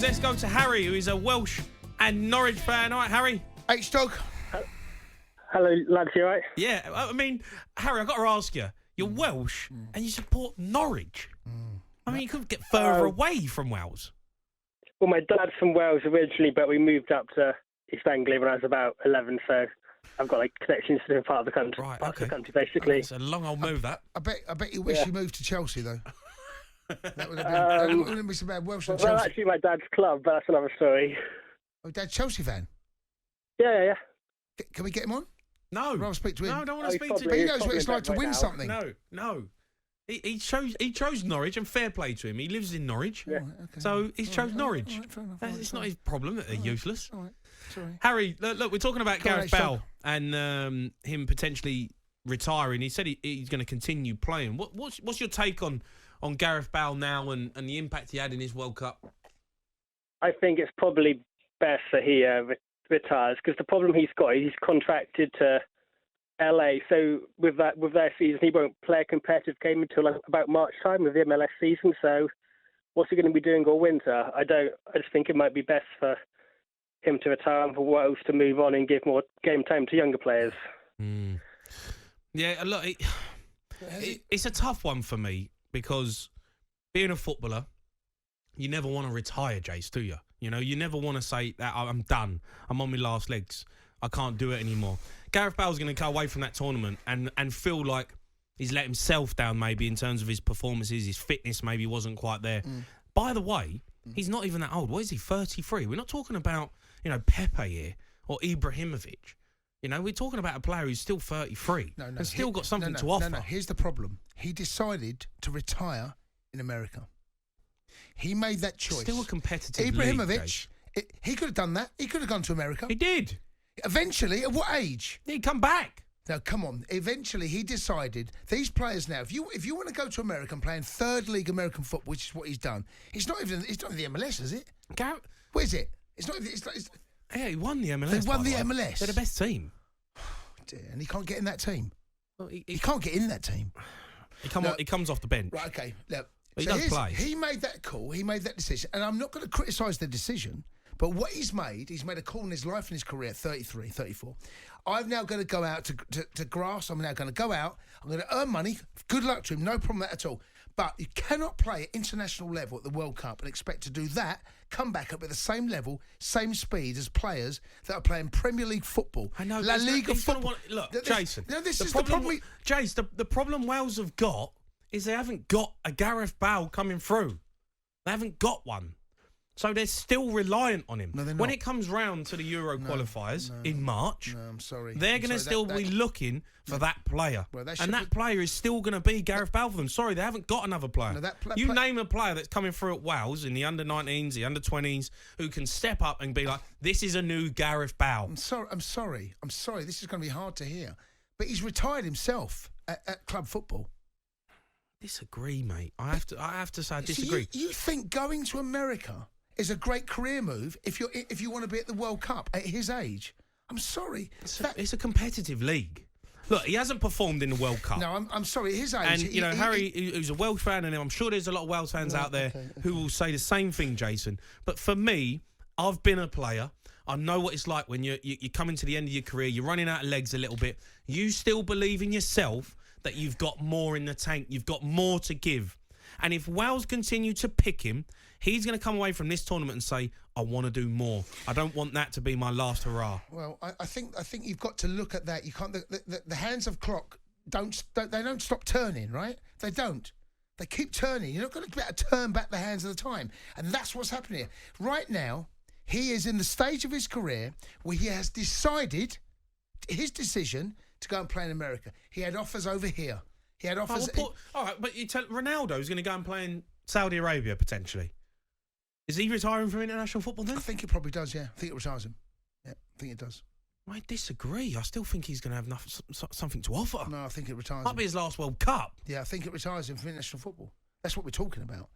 Let's go to Harry, who is a Welsh and Norwich fan. All right, Harry. H-Dog. Hello, lads, you all right? Yeah, I mean, Harry, I've got to ask you. You're Welsh and you support Norwich. I mean, you couldn't get further away from Wales. Well, my dad's from Wales originally, but we moved up to East Anglia when I was about 11, so I've got connections to different part of the country. Right, Parts okay. of the country, basically. It's a long old move, that. I bet you wish you moved to Chelsea, though. That would have been... wouldn't be so bad. Welsh and Chelsea. Well, actually, my dad's club, but that's another story. Oh, Dad's Chelsea fan? Yeah. Can we get him on? No. I'd rather speak to him. No, I don't want to speak to him. But he knows what it's like to win now. something. No. He chose Norwich, and fair play to him. He lives in Norwich, Yeah. Okay. so he's chose Norwich. All right, fair enough. It's not his problem that they're useless. All right. Sorry. Harry, look, we're talking about Go on, Gareth Bale and him potentially retiring. He said he's going to continue playing. What's your take on Gareth Bale now and the impact he had in his World Cup? I think it's probably best that he retires, because the problem he's got is he's contracted to LA. So with their season, he won't play a competitive game until about March time with the MLS season. So what's he going to be doing all winter? I just think it might be best for him to retire and for Wales to move on and give more game time to younger players. Yeah, look, it's a tough one for me, because being a footballer, you never want to retire, Jace, do you? You know, you never want to say that I'm done. I'm on my last legs. I can't do it anymore. Gareth Bale's going to go away from that tournament and feel like he's let himself down, maybe, in terms of his performances. His fitness maybe wasn't quite there. By the way, he's not even that old. What is he, 33? We're not talking about, Pepe here or Ibrahimovic. We're talking about a player who's still 33 and still got something to offer. No, here's the problem. He decided to retire in America. He made that choice. Still a competitive Ibrahimovic, he could have done that. He could have gone to America. He did. Eventually, at what age? He'd come back. Now, come on. Eventually, he decided, these players now, if you want to go to America and play in third league American football, which is what he's done, it's not even the MLS, is it? What is it? It's not. Yeah, he won the MLS. They won the MLS. They're the best team. And he can't get in that team. Well, he can't get in that team. He comes off the bench. Right, okay. Look, he does play. He made that call. He made that decision. And I'm not going to criticise the decision, but what he's made a call in his life and his career at 33, 34. I'm now going to go out to grass. I'm now going to go out. I'm going to earn money. Good luck to him. No problem with that at all. But you cannot play at international level at the World Cup and expect to do that, come back up at the same level, same speed as players that are playing Premier League football. I know. La Liga football. Look, Jason. This is the problem. Jace, the problem Wales have got is they haven't got a Gareth Bale coming through. They haven't got one. So they're still reliant on him. No, they're not. When it comes round to the Euro qualifiers in March, I'm sorry. They're going to still be looking for that player. Well, and that player is still going to be Gareth Bale for them. Sorry, they haven't got another player. No, name a player that's coming through at Wales in the under-19s, the under-20s, who can step up and be like, this is a new Gareth Bale. I'm sorry. This is going to be hard to hear. But he's retired himself at club football. Disagree, mate. I have to say I disagree. You think going to America is a great career move if you want to be at the World Cup at his age? I'm sorry. It's a competitive league. Look, he hasn't performed in the World Cup. No, I'm sorry. At his age, and Harry, who's a Welsh fan, and I'm sure there's a lot of Welsh fans out there who will say the same thing, Jason. But for me, I've been a player. I know what it's like when you're coming to the end of your career. You're running out of legs a little bit. You still believe in yourself that you've got more in the tank. You've got more to give. And if Wales continue to pick him, he's going to come away from this tournament and say, I want to do more. I don't want that to be my last hurrah. Well, I think you've got to look at that. You can't. The hands of clock don't stop turning, right? They don't. They keep turning. You're not going to be able to turn back the hands of the time, and that's what's happening here right now. He is in the stage of his career where he has decided his decision to go and play in America. He had offers over here. He had offers. All right, but you tell Ronaldo's going to go and play in Saudi Arabia potentially. Is he retiring from international football then? I think it probably does, yeah. I think it retires him. Yeah, I think it does. I disagree. I still think he's going to have something to offer. No, I think it retires Might him. be his last World Cup. Yeah, I think it retires him from international football. That's what we're talking about.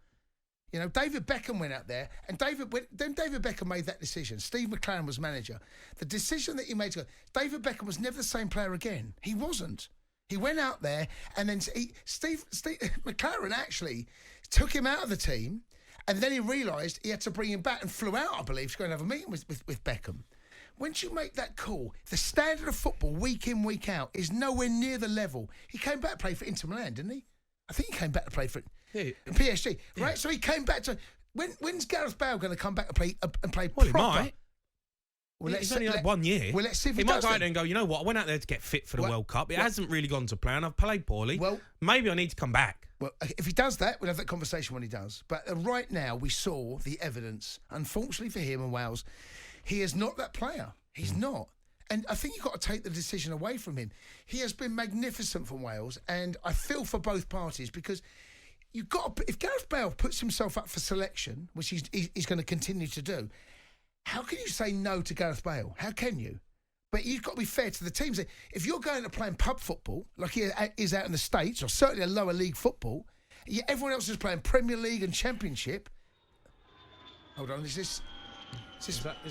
David Beckham went out there, and David Beckham made that decision. Steve McClaren was manager. The decision that he made, David Beckham was never the same player again. He wasn't. He went out there, and then Steve McClaren actually took him out of the team And then he realised he had to bring him back and flew out, I believe, to go and have a meeting with Beckham. Once you make that call, the standard of football, week in, week out, is nowhere near the level. He came back to play for Inter Milan, didn't he? I think he came back to play for PSG, right? So he came back to... When's Gareth Bale going to come back and play Well, proper? he might. Well, He's only had 1 year. Well, let's see if he might does go out then. there and go, you know what, I went out there to get fit for the World Cup. It hasn't really gone to plan. I've played poorly. Well, maybe I need to come back. Well, if he does that, we'll have that conversation when he does. But right now, we saw the evidence. Unfortunately for him and Wales, he is not that player. He's not. And I think you've got to take the decision away from him. He has been magnificent for Wales, and I feel for both parties because you've got to, if Gareth Bale puts himself up for selection, which he's going to continue to do, how can you say no to Gareth Bale? How can you? But you've got to be fair to the teams. If you're going to play pub football, like he is out in the States, or certainly a lower league football, everyone else is playing Premier League and Championship. Hold on, is this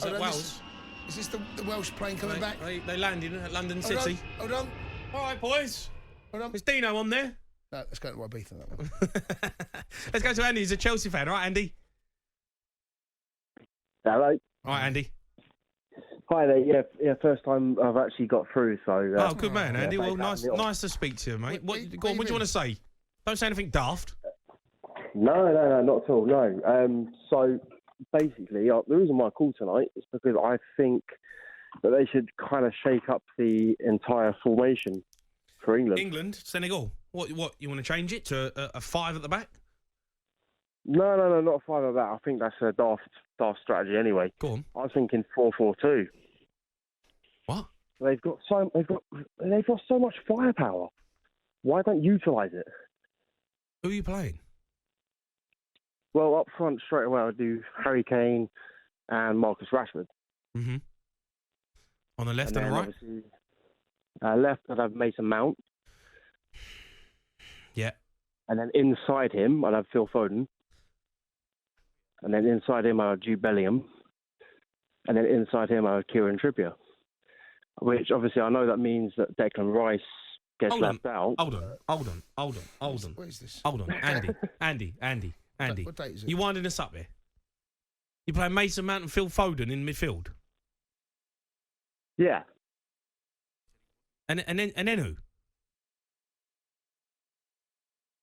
Wales? Is this the Welsh plane coming back? They landed at London City. Hold on. All right, boys. Hold on. Is Dino on there? No, let's go to Ibiza, that one. Let's go to Andy. He's a Chelsea fan. All right, Andy? Hello. All right, Andy. Hi there. Yeah. First time I've actually got through. So. Oh, good man, Andy. Yeah, Well, nice to speak to you, mate. What do you want to say? Don't say anything daft. No, not at all. No. So basically, the reason why I called tonight is because I think that they should kind of shake up the entire formation for England. England, Senegal. What? You want to change it to a 5 at the back? No, not a 5 of that. I think that's a daft strategy anyway. Go on. I was thinking 4-4-2. What? They've got so much firepower. Why don't utilise it? Who are you playing? Well, up front straight away, I'll do Harry Kane and Marcus Rashford. Mm-hmm. On the left and the right? Left, I'd have Mason Mount. Yeah. And then inside him, I'd have Phil Foden. And then inside him, I'd have Jude Bellingham. And then inside him, I'd have Kieran Trippier. Which, obviously, I know that means that Declan Rice gets left out. Hold on. What is this? Hold on. Andy. What date is it? You winding us up here? You playing Mason Mount and Phil Foden in midfield? Yeah. And then who?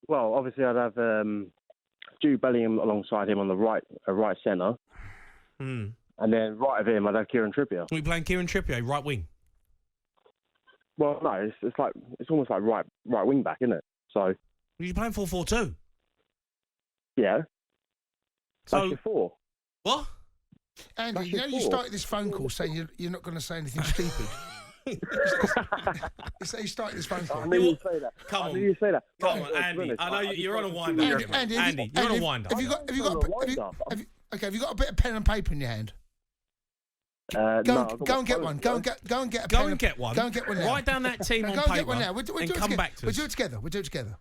Well, obviously, I'd have Jude Bellingham alongside him on the right centre. Hmm. And then right of him, I'd have Kieran Trippier. Are we playing Kieran Trippier, right wing? Well, no, it's almost like right wing back, isn't it? So. You're playing 4-4-2. Yeah. So that's your 4. What? Andy, you started this phone call saying you're not going to say anything stupid. You started this phone call. I knew you'd say that. Come on. I knew you'd say that. Come on, Andy. I know you're on a wind-up. Andy, you're on a wind-up. Have you got a bit of pen and paper in your hand? Go and get one. Go and get a pen. Go and get one. Go and get one now. Write down that team on go paper and get one now. and come back to us. We'll do it together.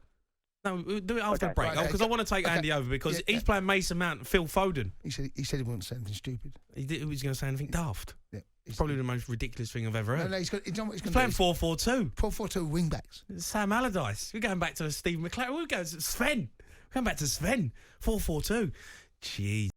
No, we'll do it after the break. Right, Because I want to take Andy over because he's playing Mason Mount and Phil Foden. He said he wouldn't say anything stupid. He was going to say anything daft. Yeah. It's probably the most ridiculous thing I've ever heard. No, he's playing 4-4-2. 4-4-2 wing backs. Sam Allardyce. We're going back to Steve McLaren. We're going to Sven. We're going back to Sven. 4-4-2. Jeez.